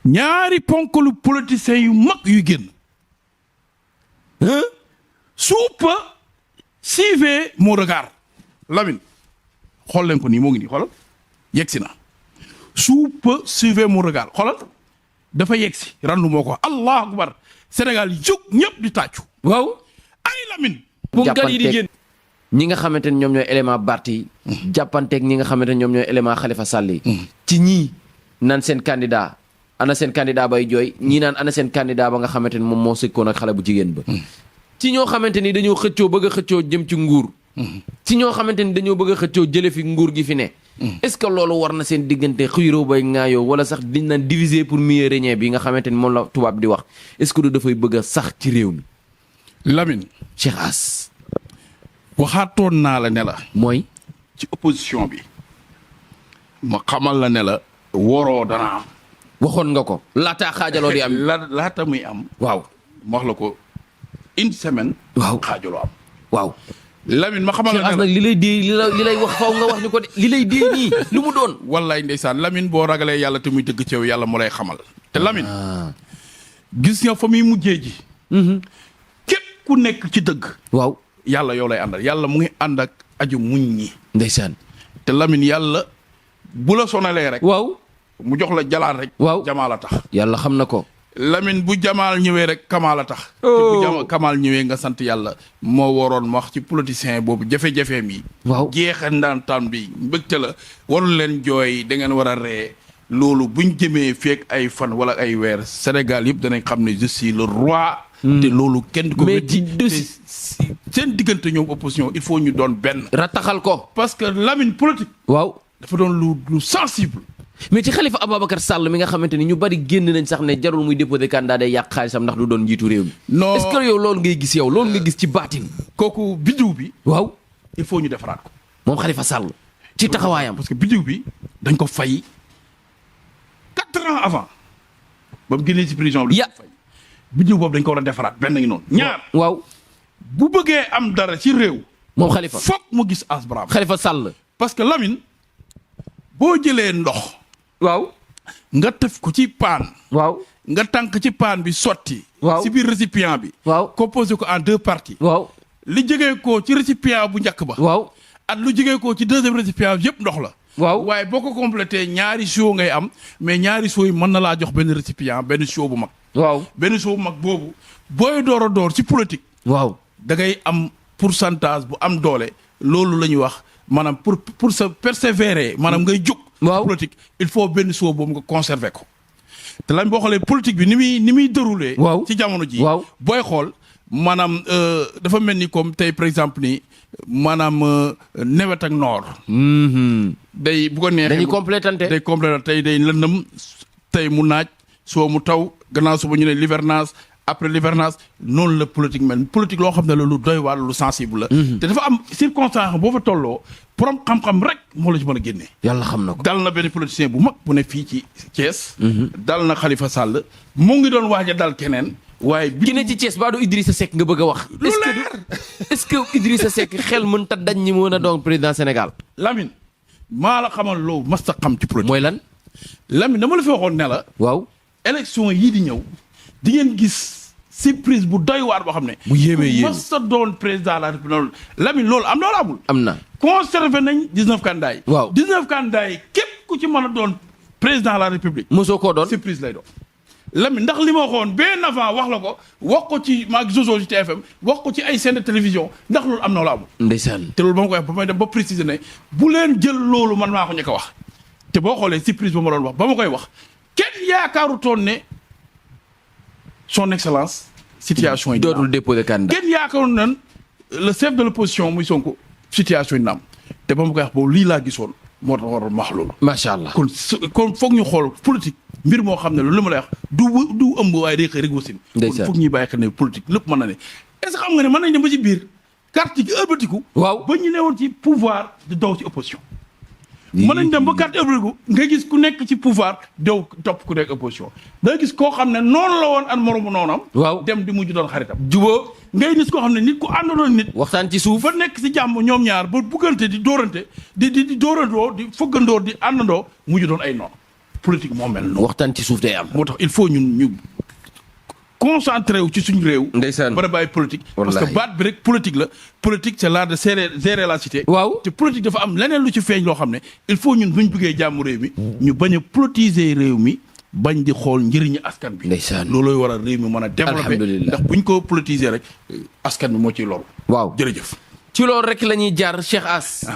ñaari ponkalu politiciens yu mag yu génn suupa suivez mon regard Lamine xool leen ko nii moo ngi nii xoolal yegsi na suupa suivez mon regard xoolal dafa yegsi randu moo ko Allahu akbar Sénégal jóg ñëpp di tàccu waaw ay Lamine punkal yi di génn ñi nga xamante ni ñoom ñooy élément Barti jàppanteeg ñi nga xamante ni ñoom ñooy élément Khalifa Sall yi ci ñii naan seen candidat ana seen candidat bay jooy ñii naan ana seen candidat ba nga xamante ni moom moo sëkkoon ak xale bu jigéen ba ci ñoo xamante ni dañoo xëccoo bëgg a xëccoo jëm ci nguur ci ñoo xamante ni dañoo bëgg a xëccoo jële fi nguur gi fi ne est-ce que loolu war na seen diggante xiiroo bay ŋaayoo wala sax diñ naan diviser pour mieux régner bi nga xamante ni moom la tubaab di wax est-ce que du dafay bëgg a sax ci réew mi Lamine Cheikh As waxaatoon naa la ne la mooy ci opposition bi ma xamal la ne la woroo dana am waxoon nga ko laataa xaajaloo di am laata muy am waaw ma wax la ko une semaine waaw xaajaloo am waaw Lamine ma xamal la ne la nag li lay dee li lay wax faw nga wax ñu ko de li lay dee nii lu mu doon wallaay ndeysaan Lamine boo ragalee yàlla te muy dëgg ci yow yàlla mu lay xamal te Lamine gis nga fa muy mujjee ji képp ku nekk ci dëgg waaw yàlla yow lay àndal yàlla mu ngi ànd ak aju muñ ñi ndeysaan te Lamine yàlla bu la sonalee rek waaw mu jox la jalaan rek waaw jamaal a tax yàlla xam na ko Lamine bu jamaal ñëwee rek kamaal a tax te bu kamaal ñëwee nga sant yàlla moo waroon ma wax ci politicien boobu jafe-jafeem yi waaw jeexandantaan bi mbëgte la warul leen jooy da ngeen war a ree loolu buñ jëmee feek ay fan wala ay weer Sénégal yëpp danañ xam ne je suis le roi te loolu kenn ko mais seen diggante ñoom opposition il faut ñu doon benn rataxal ko parce que Lamine politique waaw dafa doon lu sensible mais ci Khalifa Ababacar Sall mi nga xamante ni ñu bari génn nañ sax ne jarul muy déposé candidat day yàq xaalisam ndax du doon njiitu réew mi non est-ce que yow loolu ngay gis yow loolu nga gis ci baatin kooku biddiw bi waaw il faut ñu defaraat ko moom Khalifa Sall ci taxawaayam parce que biddiw bi dañ ko fay 4 ans avant ba mu génnee ci prison bi ya fay biddiw boobu dañ ko war a defaraat benn ngi noonu ñaar waaw bu bëggee am dara ci réew moom Khalifa foog mu gis asbram Khalifa Sall parce que Lamine boo jëlee ndox waaw nga tef ko ci paan waaw nga tànk ci paan bi sotti waaw ci biir récipient bi waaw composé ko en 2 parties waaw li jógee ko ci récipient bu njëkk ba waaw at lu jógee ko ci deuxième récipient bi yëpp ndox la waaw waaye boo ko complété ñaari seau ngay am mais ñaari seau yi mën na laa jox benn récipient benn seau bu mag waaw benn seau bu mag boobu booy door a door ci politique waaw da ngay am pourcentage bu am doole loolu la ñuy wax maanaam pour sa persévérer maanaam ngay jóg waaw politique il faut benn seau boobu nga conserver ko te lañ boo xoolee politique bi ni muy déroulé waaw ci jamono ji waaw booy xool maanaam dafa mel ni comme tey par exemple ni maanaam nawet ak noor day bu ko neexee dañuy complétante day complétante tey day lëndëm tey mu naaj soo mu taw gannaaw suba ñu ne l'hivernage après l'hivernage noonu la politique mel politique loo xam ne la lu doy waar lu sensible la te dafa am circonstance boo fa tolloo borom xam-xam rek moo la ci mën a génnee yàlla xam na ko dal na benn politicien bu mag bu ne fii ci Thiès dal na Khalifa Sall mu ngi doon waaj a dal keneen waaye ki ne ci Thiès baa du Idrissa Seck nga bëgg a wax est-ce que Idrissa Seck xel mën ta dañ ñi mën a doon président Sénégal Lamine maa la xamal loo masta xam ci politique mooy lan Lamine dama la fi waxoon ne la waaw élection yii di ñëw di ngeen gis surprise bu doy waar boo xam ne bu yéemee masta doon président de la République Lamine loolu am na wala amul am na conservé nañ 19 candidats yi waaw 19 candidats yi képp ku ci mën a doon président de la République mosoo koo doon surprise lay doon Lamine ndax li ma waxoon bien avant wax ko ci maag Jojo ci TFM wax ko ci ay chaîne de télévision ndax loolu am na wala amul ndeysaan te loolu ba ma koy wax ba may dem ba préciser ne bu leen jël loolu man maa ko njëkk a wax te boo xoolee surprise ba ma doon wax ba ma koy wax kenn yaakaarutoon ne son excellence situation yi dootul déposer candidat kenn yaakaaroon nan le chef de l'opposition muy Sonko situation yi na am te ba ma koy wax boobu lii laa gisoon moo tax waroon ma wax loolu macha allah kon foog ñu xool politique mbir moo xam ne loolu li ma lay wax du ëmb waaye day xëy rek wasin kon foog ñuy bàyyi xel ne politique lépp mën na ne est-ce que xam nga ne mën nañ dem ba ci biir carte gi ëlbatiku waaw ba ñu newoon ci pouvoir di daw ci opposition mën nañ dem ba carte ëlbatiku nga gis ku nekk ci pouvoir daw topp ku nekk opposition da gis koo xam ne noonu la woon an moromu noonam waaw dem di mujj doon xaritam jubóo ngay gis koo xam ne nit ku àndoon nit waxtaan ci suuf ba nekk si jàmm ñoom ñaar ba buggante di dóorante di dóorandoo di fëggandoo di àndandoo mujj doon ay noonu politique moo mel noonu. waxtaan ci suuf day am. moo tax il faut ñun ñu concentré wu ci suñu réew. ndeysaan ba bàyyi politique. parce que baat bi rek politique la. politique c'est l'art de gérer la cité. waaw te politique dafa am leneen lu ci feeñ loo xam ne il faut ñun buñ bëggee jàmm réew mi. ñu bañ a politiser réew mi. bañ di xool njëriñu askan bi. ndeysaan loolooy waral réew mi mën a développer. ndax buñ ko politiser rek askan bi moo ciy loolu. waaw jërëjëf. ci loolu rek la ñuy jaar Cheikh As.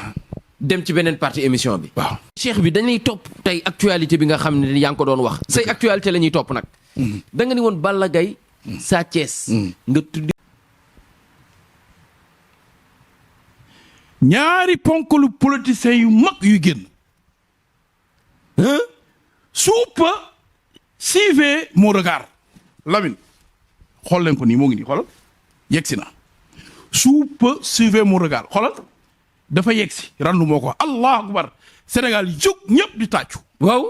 dem ci beneen partie émission bi. waaw Cheikh bi dañuy topp tey actualité bi nga xam ne yaa ngi ko doon wax. say actualité la ñuy topp nag. da nga ni woon Balla Gaye Sa Thiès. nga tudd. ñaari ponkalu politiciens yu mag yuy génn. suupa suivez mon regard. Lamine xool leen ko nii moo ngi nii xoolal yegg si na suupa suivez mon regard xoolal dafa yegg si randu moo ko Allahu akbar Sénégal jóg ñëpp di tàccu. waaw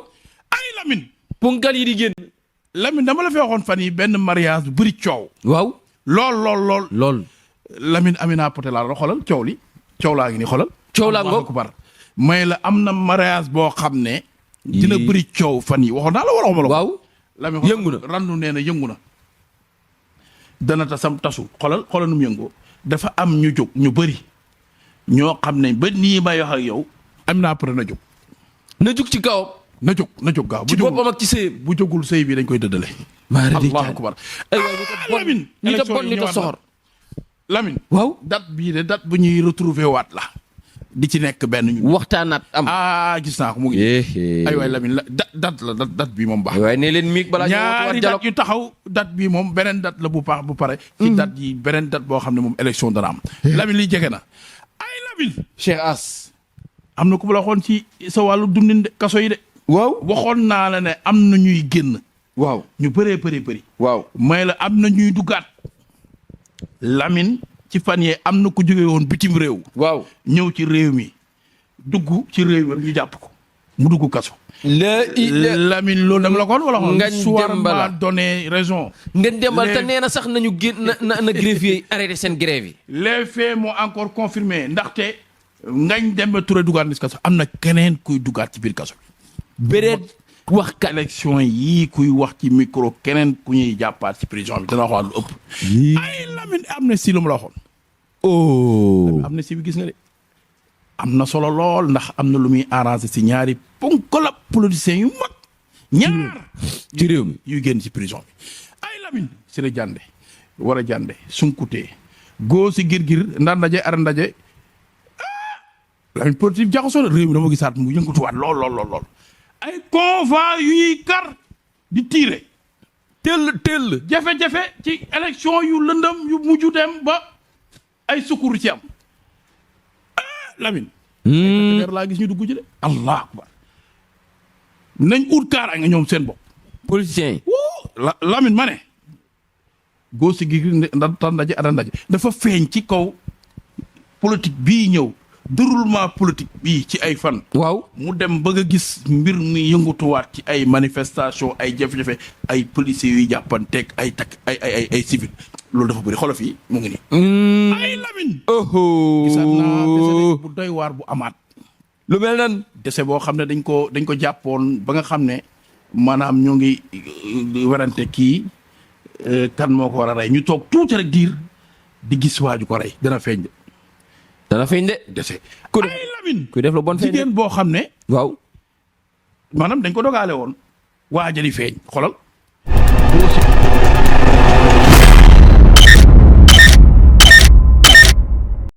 ay Lamine. ponkal yi di génn. Lamine dama la fi waxoon fan yi benn mariage bu bëri coow. waaw lool. Lamine Amina Poté laa la xoolal coow li coow laa ngi nii xoolal. coow laa Allahu akbar may la am na mariage boo xam ne. dina bëri coow fan yi waxoon naa la waxuma la ko. waaw Lamine yëngu na randu nee na yëngu na. dana tasam tasu xoolal nu mu yëngoo dafa am ñu jóg ñu bëri ñoo xam ne ba nii may wax ak yow Amina Poté na jóg. na jóg ci kawam. na jóg gaaw. ci boppam ak ci sëy bu jógul sëy bi dañ koy dëddale. Allahu akbar Lamine ni ta bon ni ta soxor. Lamine. waaw date bii de date bu ñuy retrouver waat la. di ci nekk benn ñu. waxtaanaat am. gis naa ko mu ngi. ay waay Lamine la date bii moom baax. waaye ne leen miig balaa ñaari date yu taxaw date bii moom beneen date la bu pare. ci date yi beneen date boo xam ne moom élection dana am. Lamine liy jege na. ay Lamine. Cheikh As. am na ku la waxoon ci sa wàllu dundin de kaso yi de. waaw waxoon naa la ne am na ñuy génn. waaw ñu bëree bëri. waaw may la am na ñuy duggaat. Lamine ci fan yee am na ku jóge woon bitim réew. waaw ñëw ci réew mi dugg ci réew mi ñu jàpp ko mu dugg kaso. Lamine loolu dama la ko wala ngañ dembal m'a donné raison. ngañ dembal te nee na sax nañu génn na greffier yi arrêté seen grève yi. les faits m'ont encore confirmé ndaxte ngañ demba Touré duggaat ni kaso am na keneen kuy duggaat ci biir kaso bi. bëreet wax ka élection yii kuy wax ci micro keneen ku ñuy jàppaat ci prison bi dana wax lu ëpp. ay Lamine am na si lu mu la waxoon. am na si bi gis nga de am na solo lool ndax am na lu muy arrangé si ñaari ponkola politiciens yu mag. ñaar ci réew mi yuy génn ci prison bi. ay Lamine si la jànde war a jànde sunkutee góo si gir ndar ndaje ara ndaje Lamine politique jaxasoo na réew mi dama gisaat mu yëngatuwaat lool. ay convoi yu ñuy kar di tiire tell jafe-jafe ci élection yu lëndëm yu mujju dem ba ay sukkur ci am Lamine der laa gis ñu dugg ci de Allah akbar nañ ut kaara nga ñoom seen bopp politiciens yi Lamine ma ne góor si gi tan ndaje ada ndaje dafa feeñ ci kaw politique bii ñëw déroulement politique bii ci ay fan. waaw mu dem ba nga gis mbir mi yëngatuwaat ci ay manifestation ay jafe-jafe ay policiers yuy jàppanteeg ay takk ay civil loolu dafa bëri xolof yi mu ngi nii. ay Lamine. gisaat naa dese bu doy waar bu amaat. lu mel nan. dese boo xam ne dañ ko jàppoon ba nga xam ne maanaam ñoo ngi werante kii kan moo ko war a rey ñu toog tuuti rek diir di gis waaju ko rey dana feeñ de. dana feeñ de. dese ay Lamine ku def lu bon feeñ jigéen boo xam ne. waaw. maanaam dañ ko dogaale woon. waajali feeñ xolal.